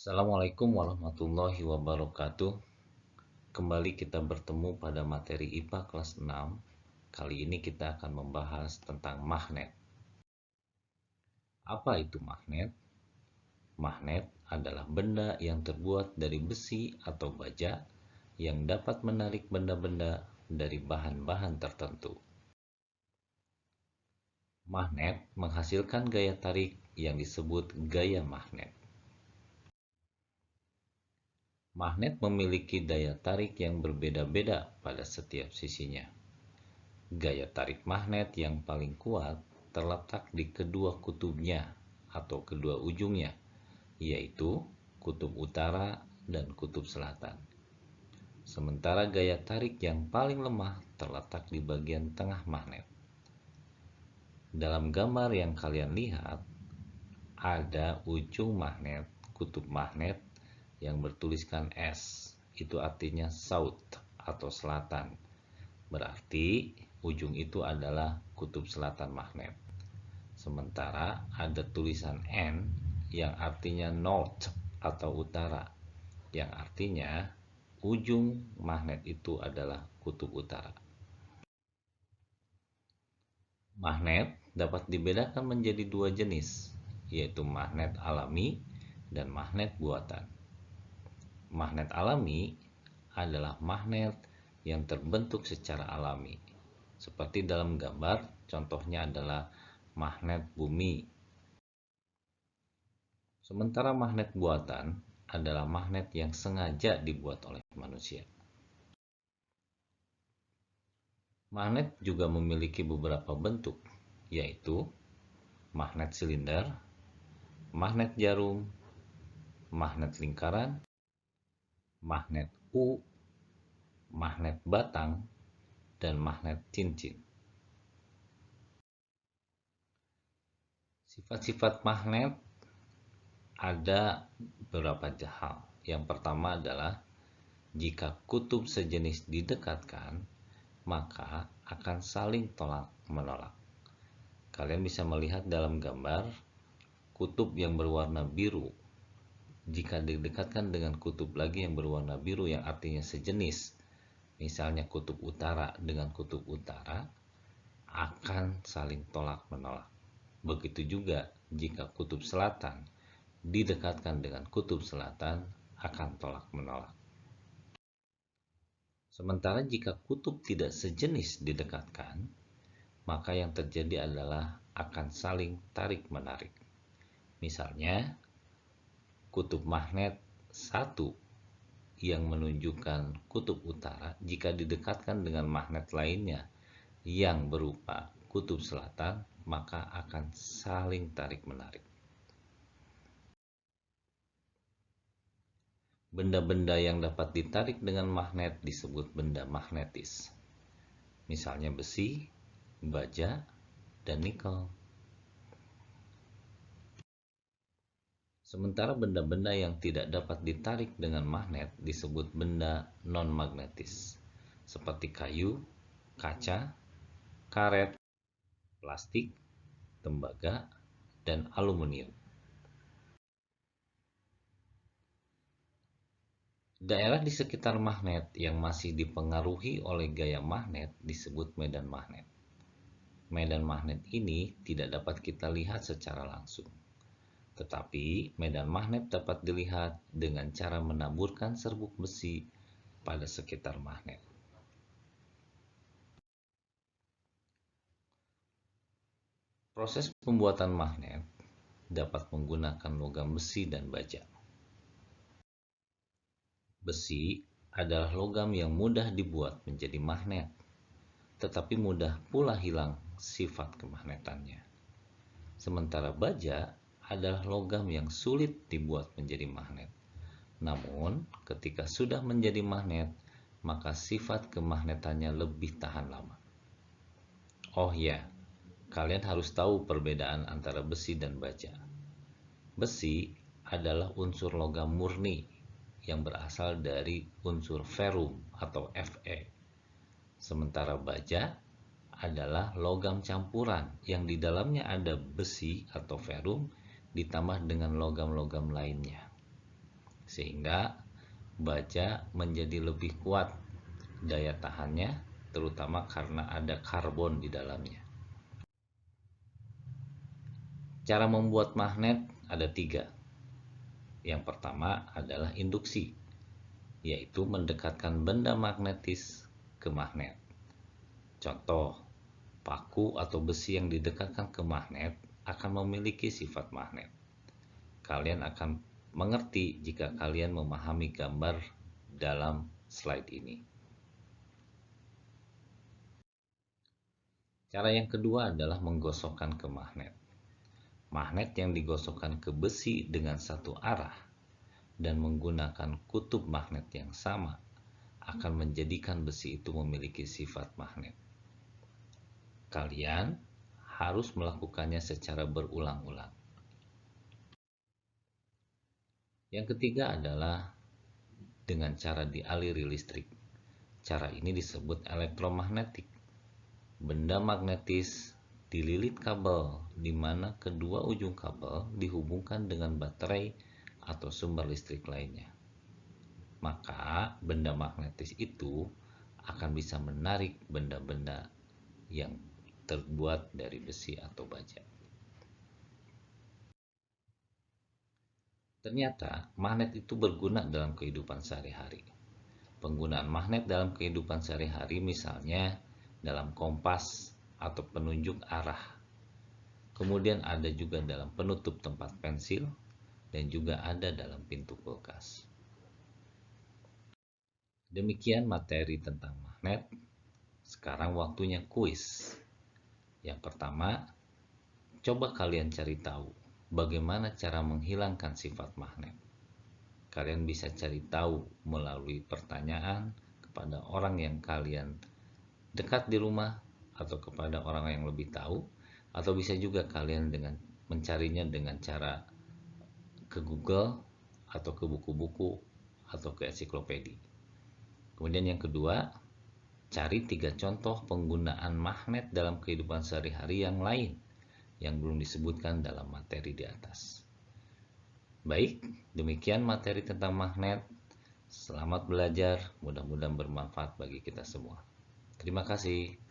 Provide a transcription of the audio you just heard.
Assalamualaikum warahmatullahi wabarakatuh. Kembali kita bertemu pada materi IPA kelas 6. Kali ini kita akan membahas tentang magnet. Apa itu magnet? Magnet adalah benda yang terbuat dari besi atau baja yang dapat menarik benda-benda dari bahan-bahan tertentu. Magnet menghasilkan gaya tarik yang disebut gaya magnet. Magnet memiliki daya tarik yang berbeda-beda pada setiap sisinya. Gaya tarik magnet yang paling kuat terletak di kedua kutubnya atau kedua ujungnya, yaitu kutub utara dan kutub selatan. Sementara gaya tarik yang paling lemah terletak di bagian tengah magnet. Dalam gambar yang kalian lihat, ada ujung magnet, kutub magnet yang bertuliskan S. Itu artinya south atau selatan. Berarti ujung itu adalah kutub selatan magnet. Sementara ada tulisan N yang artinya north atau utara, yang artinya ujung magnet itu adalah kutub utara. Magnet dapat dibedakan menjadi dua jenis, yaitu magnet alami dan magnet buatan. Magnet alami adalah magnet yang terbentuk secara alami. Seperti dalam gambar, contohnya adalah magnet bumi. Sementara magnet buatan adalah magnet yang sengaja dibuat oleh manusia. Magnet juga memiliki beberapa bentuk, yaitu magnet silinder, magnet jarum, magnet lingkaran, magnet U, magnet batang, dan magnet cincin. Sifat-sifat magnet ada beberapa hal. Yang pertama adalah jika kutub sejenis didekatkan, maka akan saling tolak-menolak. Kalian bisa melihat dalam gambar kutub yang berwarna biru. Jika didekatkan dengan kutub lagi yang berwarna biru yang artinya sejenis, misalnya kutub utara dengan kutub utara, akan saling tolak-menolak. Begitu juga jika kutub selatan didekatkan dengan kutub selatan, akan tolak-menolak. Sementara jika kutub tidak sejenis didekatkan, maka yang terjadi adalah akan saling tarik-menarik. Misalnya, kutub magnet 1 yang menunjukkan kutub utara jika didekatkan dengan magnet lainnya yang berupa kutub selatan, maka akan saling tarik-menarik. Benda-benda yang dapat ditarik dengan magnet disebut benda magnetis. Misalnya besi, baja, dan nikel. Sementara benda-benda yang tidak dapat ditarik dengan magnet disebut benda non-magnetis, seperti kayu, kaca, karet, plastik, tembaga, dan aluminium. Daerah di sekitar magnet yang masih dipengaruhi oleh gaya magnet disebut medan magnet. Medan magnet ini tidak dapat kita lihat secara langsung. Tetapi medan magnet dapat dilihat dengan cara menaburkan serbuk besi pada sekitar magnet. Proses pembuatan magnet dapat menggunakan logam besi dan baja. Besi adalah logam yang mudah dibuat menjadi magnet, tetapi mudah pula hilang sifat kemagnetannya. Sementara baja adalah logam yang sulit dibuat menjadi magnet. Namun, ketika sudah menjadi magnet, maka sifat kemagnetannya lebih tahan lama. Oh ya, kalian harus tahu perbedaan antara besi dan baja. Besi adalah unsur logam murni yang berasal dari unsur ferum atau Fe. Sementara baja adalah logam campuran yang di dalamnya ada besi atau ferum ditambah dengan logam-logam lainnya. sehingga baja menjadi lebih kuat daya tahannya, terutama karena ada karbon di dalamnya. Cara membuat magnet ada 3. Yang pertama adalah induksi, yaitu mendekatkan benda magnetis ke magnet. Contoh, paku atau besi yang didekatkan ke magnet akan memiliki sifat magnet. Kalian akan mengerti jika kalian memahami gambar dalam slide ini. Cara yang kedua adalah menggosokkan ke magnet. Magnet yang digosokkan ke besi dengan satu arah dan menggunakan kutub magnet yang sama akan menjadikan besi itu memiliki sifat magnet. Kalian harus melakukannya secara berulang-ulang. Yang ketiga adalah dengan cara dialiri listrik. Cara ini disebut elektromagnetik. Benda magnetis dililit kabel, di mana kedua ujung kabel dihubungkan dengan baterai atau sumber listrik lainnya. Maka benda magnetis itu akan bisa menarik benda-benda yang terbuat dari besi atau baja. Ternyata magnet itu berguna dalam kehidupan sehari-hari. Penggunaan magnet dalam kehidupan sehari-hari misalnya dalam kompas atau penunjuk arah. Kemudian ada juga dalam penutup tempat pensil dan juga ada dalam pintu kulkas. Demikian materi tentang magnet. Sekarang waktunya kuis. Yang pertama, coba kalian cari tahu bagaimana cara menghilangkan sifat magnet. Kalian bisa cari tahu melalui pertanyaan kepada orang yang kalian dekat di rumah atau kepada orang yang lebih tahu, atau bisa juga kalian dengan mencarinya dengan cara ke Google atau ke buku-buku atau ke ensiklopedia. Kemudian yang kedua, cari 3 contoh penggunaan magnet dalam kehidupan sehari-hari yang lain yang belum disebutkan dalam materi di atas. Baik, demikian materi tentang magnet. Selamat belajar, mudah-mudahan bermanfaat bagi kita semua. Terima kasih.